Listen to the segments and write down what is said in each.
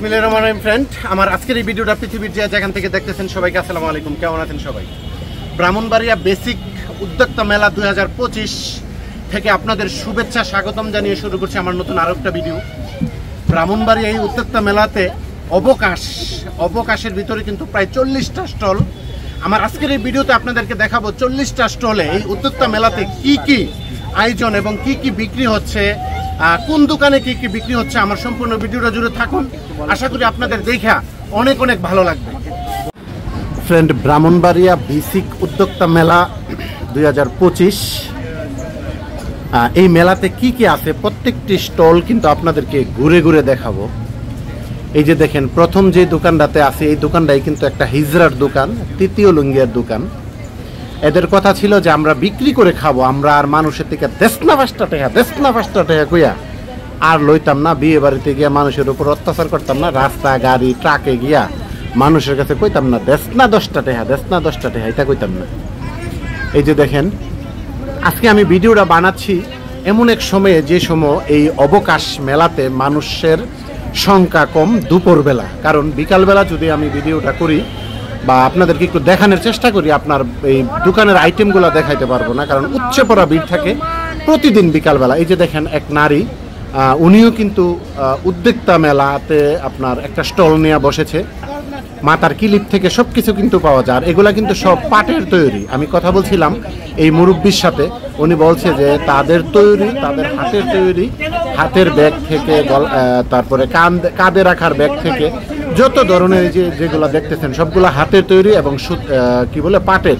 বিসমিল্লাহির রহমানির রহিম ফ্রেন্ড, আমার আজকের এই ভিডিওটা পৃথিবীর যে যেখান থেকে দেখতেছেন সবাইকে আসসালামু আলাইকুম। কেমন আছেন সবাই? ব্রাহ্মণবাড়িয়া বেসিক উদ্যোক্তা মেলা 2025 থেকে আপনাদের শুভেচ্ছা স্বাগতম জানিয়ে শুরু করছি আমার নতুন আরো একটা ভিডিও। ব্রাহ্মণবাড়িয়া এই উদ্যোক্তা মেলাতে অবকাশের ভিতরে কিন্তু প্রায় 40টা স্টল। আমার আজকের এই ভিডিওতে আপনাদেরকে দেখাবো 40টা স্টলে এই উদ্যোক্তা মেলাতে কি কি আয়োজন এবং কি কি বিক্রি হচ্ছে, কোন দোকানে কি কি বিক্রি হচ্ছে। আমার সম্পূর্ণ ভিডিওটা জুড়ে থাকুন, আশা করি আপনাদের দেখা অনেক অনেক ভালো লাগবে। ফ্রেন্ড, ব্রাহ্মণবাড়িয়া বেসিক উদ্যোক্তা মেলা 2025, এই মেলাতে কি কি আছে প্রত্যেকটি স্টল কিন্তু আপনাদেরকে ঘুরে ঘুরে দেখাবো। এই যে দেখেন, প্রথম যে দোকানটাতে আছে এই দোকানটাই কিন্তু একটা হিজরার দোকান, তৃতীয় লুঙ্গিয়ার দোকান। এদের কথা ছিল যে আমরা বিক্রি করে খাবো, আমরা আর মানুষের থেকে দেশনা পাঁচটা টাকা কইয়া আর লইতাম না, বিয়ে বাড়িতে গিয়া মানুষের উপর অত্যাচার করতাম না, রাস্তা গাড়ি ট্রাকে গিয়া মানুষের কাছে কইতাম না দেশনা 10টা টাকা এটা কইতাম না। এই যে দেখেন, আজকে আমি ভিডিওটা বানাচ্ছি এমন এক সময়ে যে সময় এই অবকাশ মেলাতে মানুষের সংখ্যা কম দুপুরবেলা। কারণ বিকালবেলা যদি আমি ভিডিওটা করি বা আপনাদেরকে একটু দেখানোর চেষ্টা করি, আপনার এই দোকানের আইটেমগুলো দেখাইতে পারবো না, কারণ উপচে পড়া ভিড় থাকে প্রতিদিন বিকালবেলা। এই যে দেখেন, এক নারী, উনিও কিন্তু উদ্যোক্তা মেলাতে আপনার একটা স্টল নিয়ে বসেছে। মাথার ক্লিপ থেকে সব কিছু কিন্তু পাওয়া যায়, আর এগুলা কিন্তু সব পাটের তৈরি। আমি কথা বলছিলাম এই মুরব্বির সাথে, উনি বলছে যে তাদের তৈরি, তাদের হাতের তৈরি, হাতের ব্যাগ থেকে তারপরে কাঁধে রাখার ব্যাগ থেকে যত ধরনের যেগুলো দেখতেছেন সবগুলো হাতের তৈরি এবং কি বলে পাটের।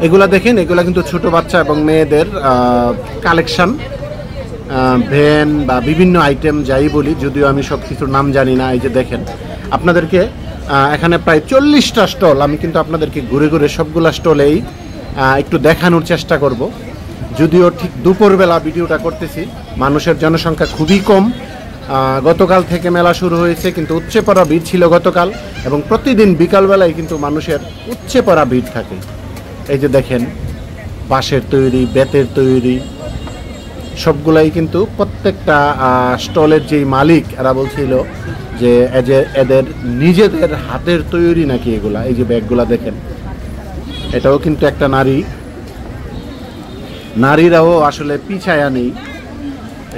এগুলা দেখেন, এগুলা কিন্তু ছোট বাচ্চা এবং মেয়েদের কালেকশন, ভ্যান বা বিভিন্ন আইটেম যাই বলি, যদিও আমি সব কিছুর নাম জানি না। এই যে দেখেন, আপনাদেরকে এখানে প্রায় 40টা স্টল, আমি কিন্তু আপনাদেরকে ঘুরে ঘুরে সবগুলা স্টলেই একটু দেখানোর চেষ্টা করব। যদিও ঠিক দুপুরবেলা ভিডিওটা করতেছি, মানুষের জনসংখ্যা খুবই কম। গতকাল থেকে মেলা শুরু হয়েছে, কিন্তু উপচে পড়া ভিড় ছিল গতকাল, এবং প্রতিদিন বিকালবেলায় কিন্তু মানুষের উপচে পড়া ভিড় থাকে। এই যে দেখেন, বাঁশের তৈরি, বেতের তৈরি, সবগুলাই কিন্তু প্রত্যেকটা স্টলের যেই মালিক এরা বলছিল যে এদের নিজেদের হাতের তৈরি নাকি এগুলা। এই যে ব্যাগগুলা দেখেন, এটাও কিন্তু একটা নারীরাও আসলে পিছায়া নেই।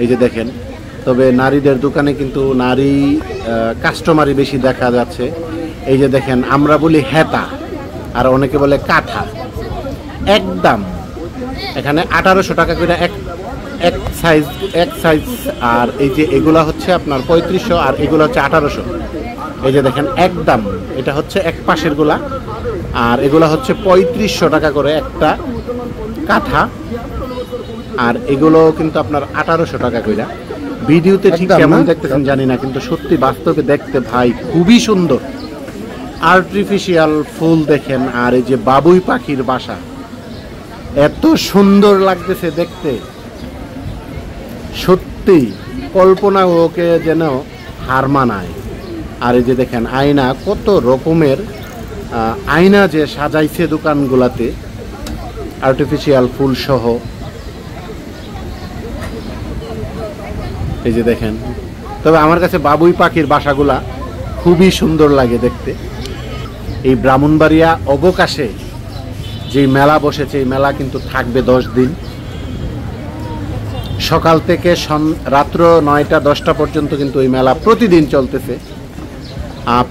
এই যে দেখেন, তবে নারীদের দোকানে কিন্তু নারী কাস্টমারই বেশি দেখা যাচ্ছে। এই যে দেখেন, আমরা বলি হেতা আর অনেকে বলে কাঠা, একদম এখানে 1800 টাকা করে এক সাইজ। আর এই যে এগুলা হচ্ছে আপনার 3500, আর এগুলো হচ্ছে 1800। এই যে দেখেন, একদম এটা হচ্ছে এক পাশের গুলা, আর এগুলা হচ্ছে 3500 টাকা করে একটা কাঠা, আর এগুলো কিন্তু আপনার 1800 টাকা করে। ভিডিওতে ঠিক কেমন দেখতেছেন জানি না, কিন্তু সত্যি বাস্তবে দেখতে ভাই খুবই সুন্দর। আর্টিফিশিয়াল ফুল দেখেন, আর এই যে বাবুই পাখির বাসা, এত সুন্দর লাগতেছে দেখতে, সত্যি কল্পনা ওকে যেন হার মানায়। আর এই যে দেখেন আয়না, কত রকমের আয়না যে সাজাইছে দোকানগুলাতে আর্টিফিশিয়াল ফুল সহ। এই যে দেখেন, তবে আমার কাছে বাবুই পাখির বাসাগুলা খুবই সুন্দর লাগে দেখতে। এই ব্রাহ্মণবাড়িয়া অবকাশে যে মেলা বসেছে, এই মেলা কিন্তু থাকবে 10 দিন, সকাল থেকে রাত্র 9টা 10টা পর্যন্ত কিন্তু এই মেলা প্রতিদিন চলতেছে।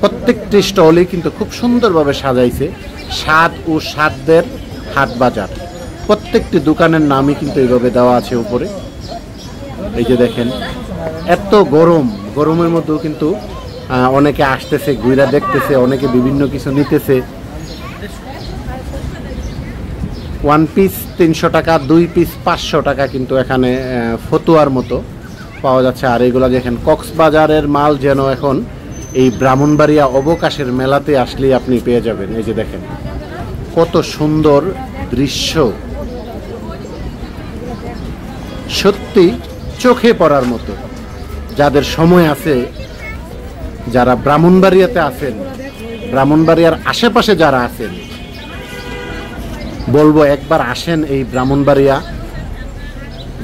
প্রত্যেকটি স্টলই কিন্তু খুব সুন্দরভাবে সাজাইছে। স্বাদ ও সাধ্যের হাট বাজার, প্রত্যেকটি দোকানের নামই কিন্তু এইভাবে দেওয়া আছে উপরে। এই যে দেখেন, এত গরমের মধ্যেও কিন্তু অনেকে আসতেছে, ঘুরা দেখতেছে, অনেকে বিভিন্ন কিছু নিতেছে। 1 পিস 300 টাকা, 2 পিস 500 টাকা কিন্তু এখানে ফতুয়ার মতো পাওয়া যাচ্ছে। আর এগুলো দেখেন, কক্সবাজারের মাল যেন এখন এই ব্রাহ্মণবাড়িয়া অবকাশের মেলাতে আসলেই আপনি পেয়ে যাবেন। এই যে দেখেন, কত সুন্দর দৃশ্য, সত্যি চোখে পড়ার মতো। যাদের সময় আছে, যারা ব্রাহ্মণবাড়িয়াতে আছেন, ব্রাহ্মণবাড়িয়ার আশেপাশে যারা আছেন, বলবো একবার আসেন এই ব্রাহ্মণবাড়িয়া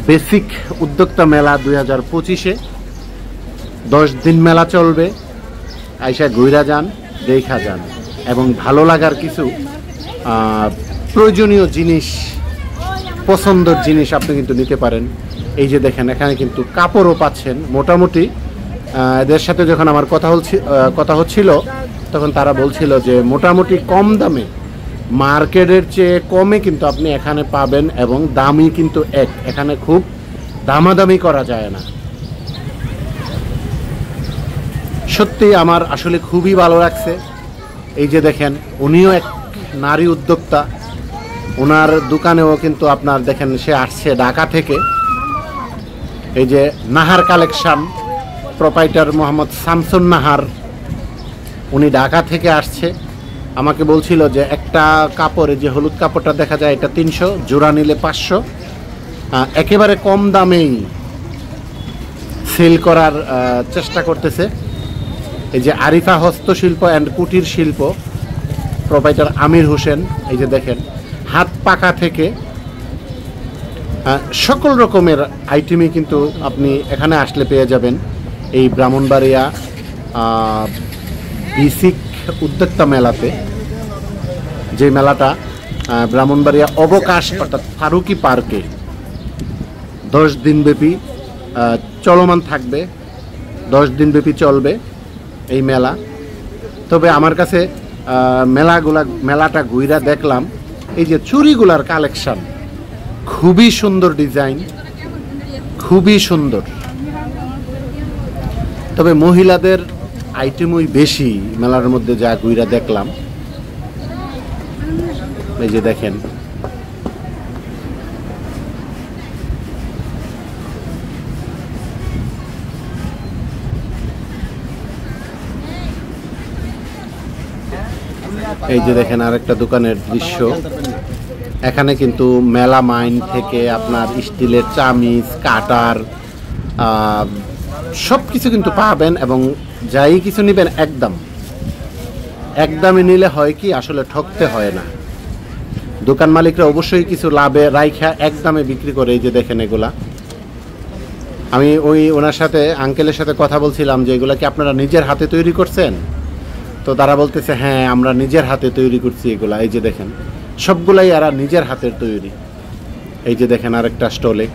বেসিক উদ্যোক্তা মেলা 2025-এ। 10 দিন মেলা চলবে, আইসা ঘুরা যান, দেখা যান, এবং ভালো লাগার কিছু প্রয়োজনীয় জিনিস, পছন্দের জিনিস আপনি কিন্তু নিতে পারেন। এই যে দেখেন এখানে কিন্তু কাপড়ও পাচ্ছেন মোটামুটি। এদের সাথে যখন আমার কথা হচ্ছিল তখন তারা বলছিল যে মোটামুটি কম দামে, মার্কেটের চেয়ে কমে কিন্তু আপনি এখানে পাবেন, এবং দামই কিন্তু এখানে খুব দামাদামি করা যায় না। সত্যি আমার আসলে খুবই ভালো লাগছে। এই যে দেখেন উনিও এক নারী উদ্যোক্তা, ওনার দোকানেও কিন্তু আপনার দেখেন সে আসছে ঢাকা থেকে। এই যে নাহার কালেকশন, প্রোপাইটার মোহাম্মদ শামসুন নাহার, উনি ঢাকা থেকে আসছে। আমাকে বলছিল যে একটা কাপড়ে, যে হলুদ কাপড়টা দেখা যায়, এটা 300, জোড়া নিলে 500, একেবারে কম দামেই সেল করার চেষ্টা করতেছে। এই যে আরিফা হস্তশিল্প অ্যান্ড কুটির শিল্প, প্রোপাইটার আমির হোসেন। এই যে দেখেন হাত পাকা থেকে সকল রকমের আইটেমই কিন্তু আপনি এখানে আসলে পেয়ে যাবেন। এই ব্রাহ্মণবাড়িয়া বেসিক উদ্যোক্তা মেলাতে, যে মেলাটা ব্রাহ্মণবাড়িয়া অবকাশ অর্থাৎ ফারুকি পার্কে 10 দিনব্যাপী চলমান থাকবে, 10 দিনব্যাপী চলবে এই মেলা। তবে আমার কাছে মেলাটা ঘুরা দেখলাম, এই যে চুড়িগুলার কালেকশন খুবই সুন্দর, ডিজাইন খুবই সুন্দর। তবে মহিলাদের আইটেমই বেশি মেলার মধ্যে, যা ঘুরা দেখলাম। এই যে দেখেন এই যে দেখেন আরেকটা দোকানের দৃশ্য। এখানে কিন্তু মেলা মাইন থেকে আপনার স্টিলের চামিচ, কাটার, সব কিছু কিন্তু পাবেন, এবং যাই কিছু নেবেন একদমই নিলে হয় কি আসলে ঠকতে হয় না। দোকান মালিকরা অবশ্যই কিছু লাভে রাইখা একদমে বিক্রি করে। এই যে দেখেন এগুলা, আমি ওনার সাথে, আঙ্কেলের সাথে কথা বলছিলাম যে এগুলা কি আপনারা নিজের হাতে তৈরি করছেন? তো তারা বলতেছে হ্যাঁ আমরা নিজের হাতে তৈরি করছি এগুলা। এই যে দেখেন সবগুলাই এরা নিজের হাতের তৈরি। এই যে দেখেন আরেকটা স্টলে,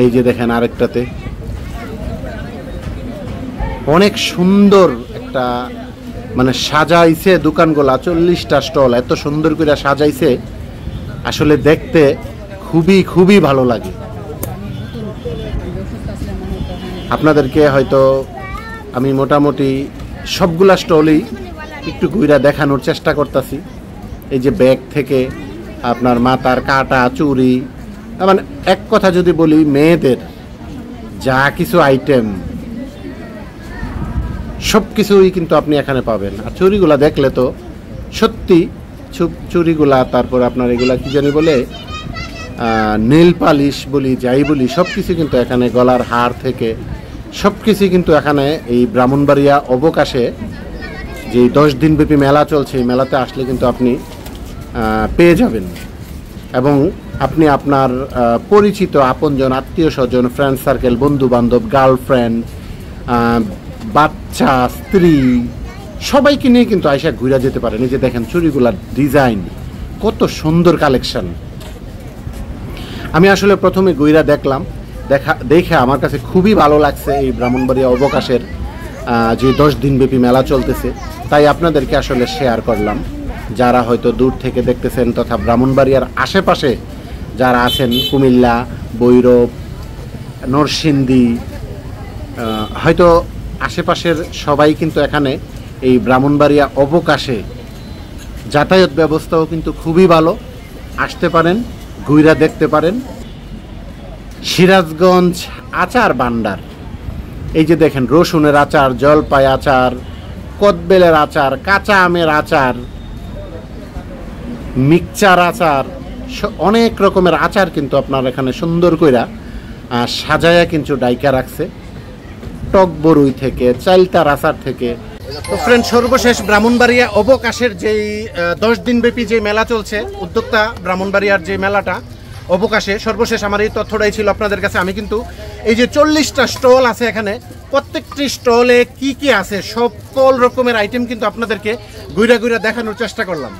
এই যে দেখেন আরেকটাতে অনেক সুন্দর একটা মানে সাজাইছে দোকানগুলা, 40টা স্টল এত সুন্দর করে সাজাইছে, আসলে দেখতে খুবই খুবই ভালো লাগে। আপনাদেরকে হয়তো আমি মোটামুটি সবগুলা স্টলই একটু ঘুরে দেখানোর চেষ্টা করতেছি। এই যে ব্যাগ থেকে আপনার মাথার কাটা, চুড়ি, মানে এক কথা যদি বলি মেয়েদের যা কিছু আইটেম সব কিছুই কিন্তু আপনি এখানে পাবেন। আর চুড়িগুলা দেখলে তো সত্যি, চুড়িগুলা, তারপর আপনার এগুলা কি জানি বলে, নেল পালিশ বলি, যাই বলি, সব কিছু কিন্তু এখানে, গলার হার থেকে সব কিছুই কিন্তু এখানে এই ব্রাহ্মণবাড়িয়া অবকাশে যে 10 দিনব্যাপী মেলা চলছে, এই মেলাতে আসলে কিন্তু আপনি পেয়ে যাবেন। এবং আপনি আপনার পরিচিত আপনজন, আত্মীয় স্বজন, ফ্রেন্ড সার্কেল, বন্ধু বান্ধব, গার্লফ্রেন্ড, বাচ্চা, স্ত্রী, সবাইকে নিয়ে কিন্তু আইসা ঘুরে যেতে পারেন। এই যে দেখেন চুড়িগুলার ডিজাইন কত সুন্দর কালেকশন। আমি আসলে প্রথমে ঘুরা দেখলাম, দেখে আমার কাছে খুবই ভালো লাগছে এই ব্রাহ্মণবাড়িয়া অবকাশের যে 10 দিনব্যাপী মেলা চলতেছে, তাই আপনাদেরকে আসলে শেয়ার করলাম। যারা হয়তো দূর থেকে দেখতেছেন তথা ব্রাহ্মণবাড়িয়ার আশেপাশে যারা আছেন, কুমিল্লা, বৈরব, নরসিংদী, হয়তো আশেপাশের সবাই কিন্তু এখানে এই ব্রাহ্মণবাড়িয়া অবকাশে যাতায়াত ব্যবস্থাও কিন্তু খুবই ভালো, আসতে পারেন, ঘুরা দেখতে পারেন। সিরাজগঞ্জ আচার ভান্ডার, এই যে দেখেন রসুনের আচার, জলপাই আচার, কদবেলের আচার, কাঁচা আমের আচার, মিক্সচার আচার, অনেক রকমের আচার কিন্তু আপনার এখানে সুন্দর কইরা সাজায়া কিন্তু ডাইকা রাখছে, টক বরুই থেকে, চাইলতার আচার থেকে। তো ফ্রেন্ড, সর্বশেষ ব্রাহ্মণবাড়িয়া অবকাশের যেই 10 দিনব্যাপী যে মেলা চলছে, উদ্যোক্তা ব্রাহ্মণবাড়িয়ার যে মেলাটা, অবকাশে সর্বশেষ আমার এই তথ্যটাই ছিল আপনাদের কাছে। আমি কিন্তু এই যে 40টা স্টল আছে এখানে, প্রত্যেকটি স্টলে কি কি আছে সকল রকমের আইটেম কিন্তু আপনাদেরকে ঘুরে ঘুরে দেখানোর চেষ্টা করলাম।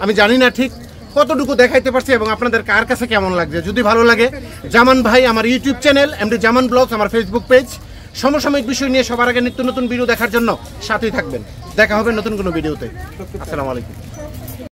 আমি জানি না ঠিক কতটুকু দেখাইতে পারছি এবং আপনাদের কার কাছে কেমন লাগছে। যদি ভালো লাগে জামান ভাই আমার ইউটিউব চ্যানেল এমডি জামান ব্লগস, আমার ফেসবুক পেজ, সমসাময়িক বিষয় নিয়ে সবার আগে নিত্য নতুন ভিডিও দেখার জন্য সাথেই থাকবেন। দেখা হবে নতুন কোনো ভিডিওতে। আসসালামু আলাইকুম।